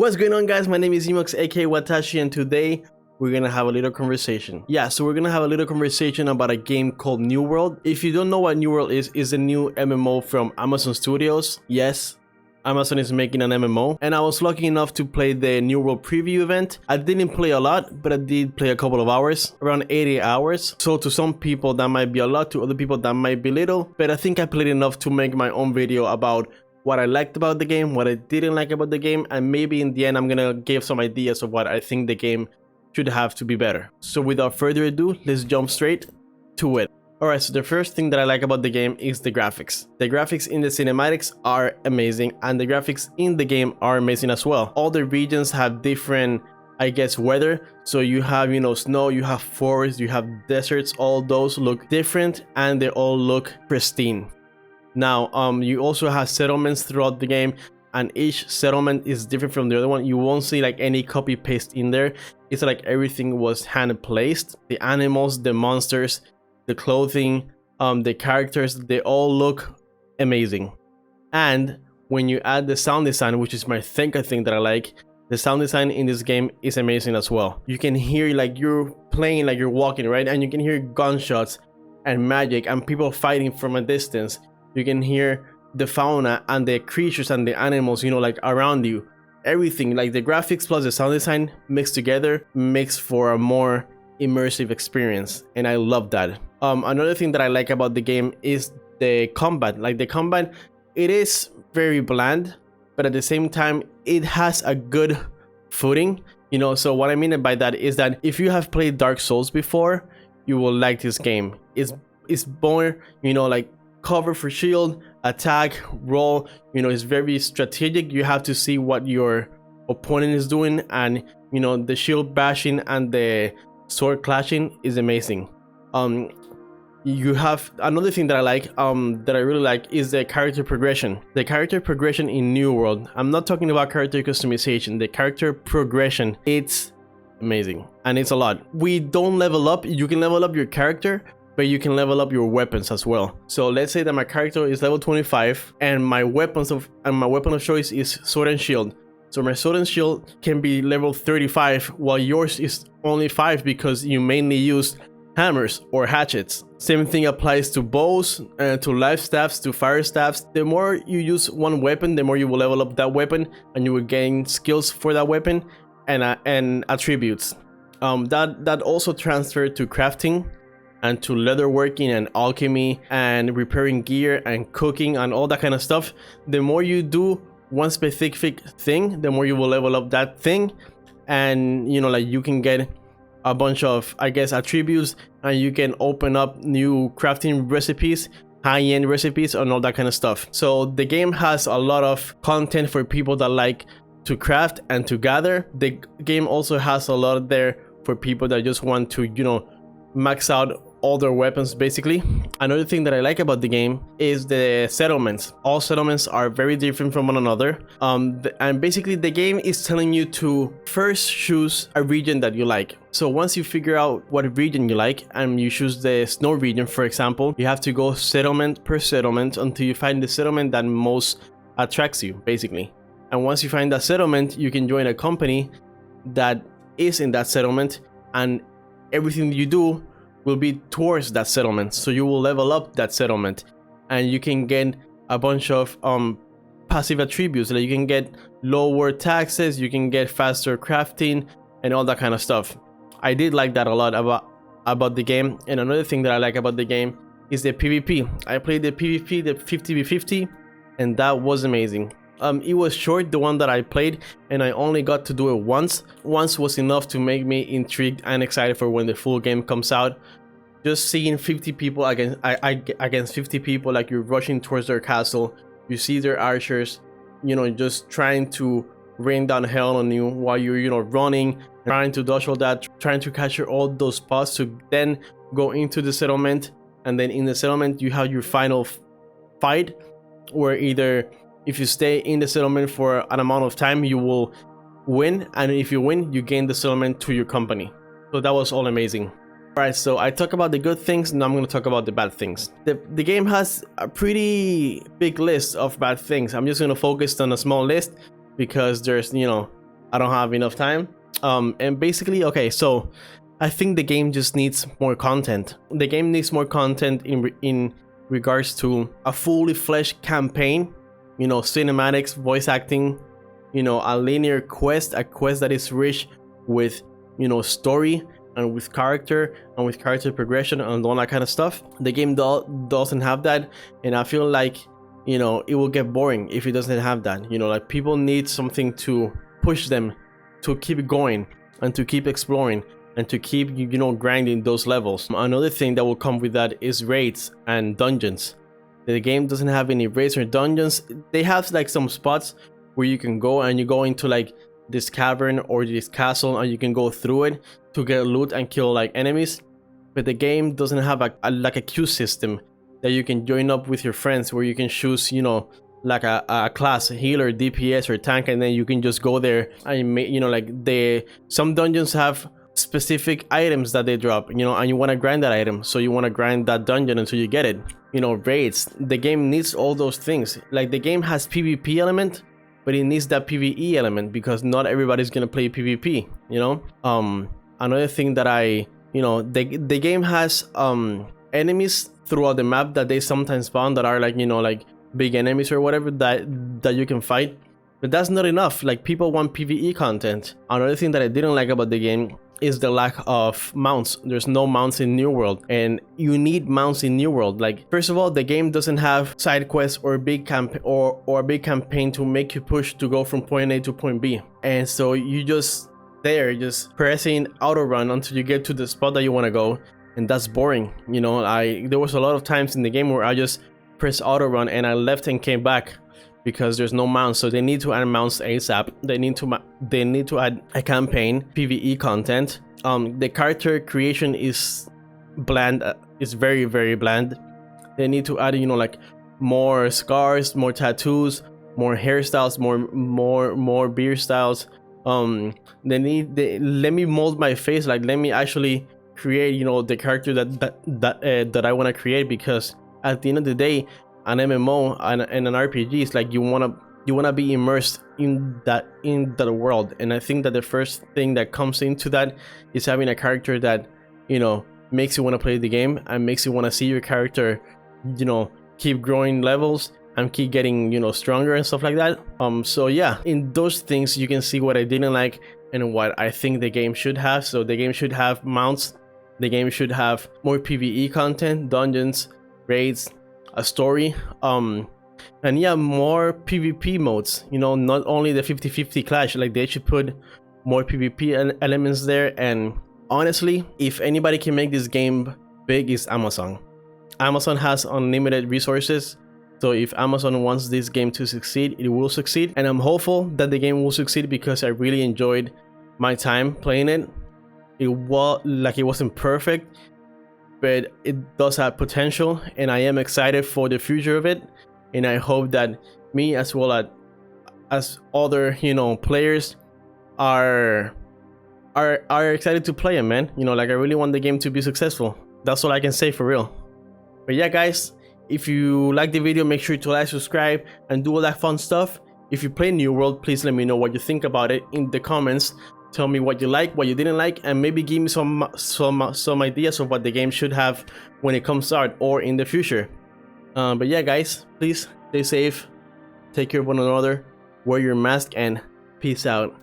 What's going on, guys? My name is Emox aka Watashi, and today we're gonna have a little conversation. So we're gonna have a little conversation about a game called New World. If you don't know what New World is a new MMO from Amazon Studios. Yes, Amazon is making an MMO, and I was lucky enough to play the New World preview event. I didn't play a lot, but I did play a couple of hours, around 80 hours. So to some people that might be a lot, to other people that might be little, but I think I played enough to make my own video about what I liked about the game, what I didn't like about the game, and maybe in the end I'm gonna give some ideas of what I think the game should have to be better. So without further ado, let's jump straight to it. Alright, so the first thing that I like about the game is the graphics. The graphics in the cinematics are amazing, and the graphics in the game are amazing as well. All the regions have different, I guess, weather. So you have, snow, you have forests, you have deserts. All those look different and they all look pristine. Now, you also have settlements throughout the game, and each settlement is different from the other one. You won't see like any copy paste in there. It's like everything was hand placed. The animals, the monsters, the clothing, the characters, they all look amazing. And when you add the sound design, which is my thing that I like, the sound design in this game is amazing as well. You can hear like you're playing, like you're walking, right? And you can hear gunshots and magic and people fighting from a distance. You can hear the fauna and the creatures and the animals, like around you. Everything, like the graphics plus the sound design mixed together, makes for a more immersive experience, and I love that. Another thing that I like about the game is the combat. Like the combat, it is very bland, but at the same time, it has a good footing. So what I mean by that is that if you have played Dark Souls before, you will like this game. It's more, like cover for shield, attack, roll. It's very strategic. You have to see what your opponent is doing, and the shield bashing and the sword clashing is amazing. You have another thing that I like, that I really like, is the character progression. The character progression in New World. I'm not talking about character customization. The character progression, it's amazing, and it's a lot. We don't level up. You can level up your character, but you can level up your weapons as well. So let's say that my character is level 25 and my weapon of choice is sword and shield. So my sword and shield can be level 35 while yours is only 5 because you mainly use hammers or hatchets. Same thing applies to bows, to life staffs, to fire staffs. The more you use one weapon, the more you will level up that weapon, and you will gain skills for that weapon and attributes. That also transferred to crafting and to leatherworking and alchemy and repairing gear and cooking and all that kind of stuff. The more you do one specific thing, the more you will level up that thing, and like you can get a bunch of, I guess, attributes, and you can open up new crafting recipes, high-end recipes, and all that kind of stuff. So the game has a lot of content for people that like to craft and to gather. The game also has a lot there for people that just want to max out all their weapons, basically. Another thing that I like about the game is the settlements. All settlements are very different from one another, and basically the game is telling you to first choose a region that you like. So once you figure out what region you like and you choose the snow region, for example, you have to go settlement per settlement until you find the settlement that most attracts you, basically. And once you find that settlement, you can join a company that is in that settlement, and everything you do will be towards that settlement. So you will level up that settlement, and you can get a bunch of passive attributes. Like you can get lower taxes, you can get faster crafting, and all that kind of stuff. I did like that a lot about the game. And another thing that I like about the game is the PvP. I played the PvP, the 50v50, and that was amazing. It was short, the one that I played, and I only got to do it once. Once was enough to make me intrigued and excited for when the full game comes out. Just seeing 50 people against 50 people, like you're rushing towards their castle. You see their archers, just trying to rain down hell on you while you're, running, trying to dodge all that, trying to capture all those spots to then go into the settlement. And then in the settlement, you have your final fight, where either if you stay in the settlement for an amount of time, you will win, and if you win, you gain the settlement to your company. So that was all amazing. Alright, so I talk about the good things, now I'm going to talk about the bad things. The game has a pretty big list of bad things. I'm just going to focus on a small list because there's, I don't have enough time. And basically, okay, so I think the game just needs more content. The game needs more content in regards to a fully fleshed campaign, you know, cinematics, voice acting, you know, a linear quest, a quest that is rich with, you know, story and with character progression and all that kind of stuff. The game doesn't have that, and I feel like, you know, it will get boring if it doesn't have that. You know, like people need something to push them to keep going and to keep exploring and to keep, you know, grinding those levels. Another thing that will come with that is raids and dungeons. The game doesn't have any raids or dungeons. They have like some spots where you can go and you go into like this cavern or this castle and you can go through it to get loot and kill like enemies, but the game doesn't have like a queue system that you can join up with your friends where you can choose, you know, like a class, healer, DPS or tank, and then you can just go there and, you know, like some dungeons have specific items that they drop, you know, and you want to grind that item, so you want to grind that dungeon until you get it. You know, raids, the game needs all those things. Like the game has PvP element, but it needs that PvE element because not everybody's gonna play PvP, you know. Another thing that you know, the game has enemies throughout the map that they sometimes spawn that are like, you know, like big enemies or whatever that you can fight, but that's not enough. Like people want PvE content. Another thing that I didn't like about the game is the lack of mounts. There's no mounts in New World, and you need mounts in New World. Like, first of all, the game doesn't have side quests or big a big campaign to make you push to go from point A to point B, and so you just pressing auto run until you get to the spot that you want to go, and that's boring. You know, there was a lot of times in the game where I just pressed auto run and I left and came back because there's no mounts. So they need to add mounts ASAP. They need to add a campaign, PvE content. The character creation is bland. It's very, very bland. They need to add, you know, like more scars, more tattoos, more hairstyles, more beard styles. Let me mold my face. Like, let me actually create, you know, the character that I want to create, because at the end of the day, an MMO and an RPG is like you wanna be immersed in that world. And I think that the first thing that comes into that is having a character that, you know, makes you want to play the game and makes you want to see your character, you know, keep growing levels and keep getting, you know, stronger and stuff like that. So yeah, in those things you can see what I didn't like and what I think the game should have. So the game should have mounts, the game should have more PvE content, dungeons, raids, a story, and yeah, more PvP modes. You know, not only the 50-50 clash. Like, they should put more PvP elements there. And honestly, if anybody can make this game big, it's Amazon. Amazon has unlimited resources, so if Amazon wants this game to succeed, it will succeed, and I'm hopeful that the game will succeed because I really enjoyed my time playing it. It wasn't perfect, but it does have potential, and I am excited for the future of it. And I hope that me, as well as other, you know, players are excited to play it, man. You know, like, I really want the game to be successful. That's all I can say, for real. But yeah, guys, if you like the video, make sure to like, subscribe, and do all that fun stuff. If you play New World, please let me know what you think about it in the comments. Tell me what you like, what you didn't like, and maybe give me some ideas of what the game should have when it comes out or in the future. But yeah, guys, please stay safe, take care of one another, wear your mask, and peace out.